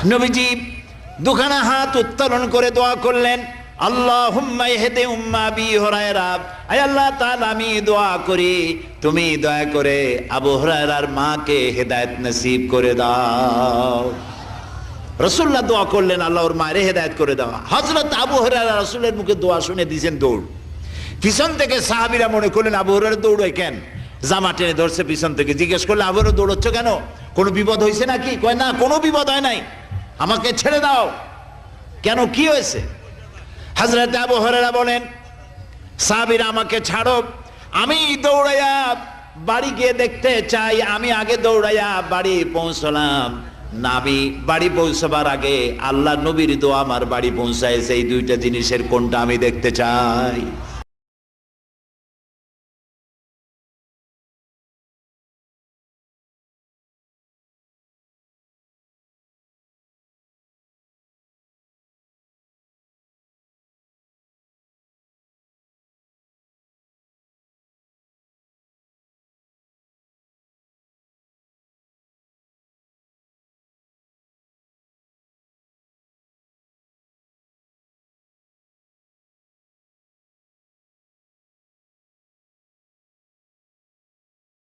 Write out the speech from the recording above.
নবীজি দুখানা হাত উত্তোলন করে দোয়া করলেন, আল্লাহুম্মা ইহদি উম্মা আবি হুরায়রা, আয় আল্লাহ তাআলা আমি দোয়া করি তুমি দয়া করে আবু হুরায়রার মাকে হেদায়েত নসিব করে দাও। রাসূলুল্লাহ দোয়া করলেন আল্লাহ ওর মায়ের হেদায়েত করে দাও। হযরত আবু হুরায়রা রাসূলের মুখে দোয়া শুনে দিয়েছেন দৌড়। পিছন থেকে সাহাবীরা মনে করলেন আবু হুরায়রা দৌড়ায় কেন, জামা টেনে ধরছে পিছন থেকে। জিজ্ঞেস করলে আবু হুরায়রা দৌড়চ্ছ কেন, কোনো বিপদ হয়েছে নাকি? কয় না, কোনো বিপদ হয় নাই, আমাকে ছেড়ে দাও। কেন, কি হয়েছে? হযরত আবু হুরায়রা বলেন, সাহাবীরা আমাকে ছাড়ো, আমি দৌড়াইয়া বাড়ি গিয়ে দেখতে চাই। আমি আগে দৌড়াইয়া বাড়ি পৌঁছলাম, নাবি বাড়ি পৌঁছবার আগে আল্লাহ নবীর দোয়া আমার বাড়ি পৌঁছায়। সেই দুইটা জিনিসের কোনটা আমি দেখতে চাই।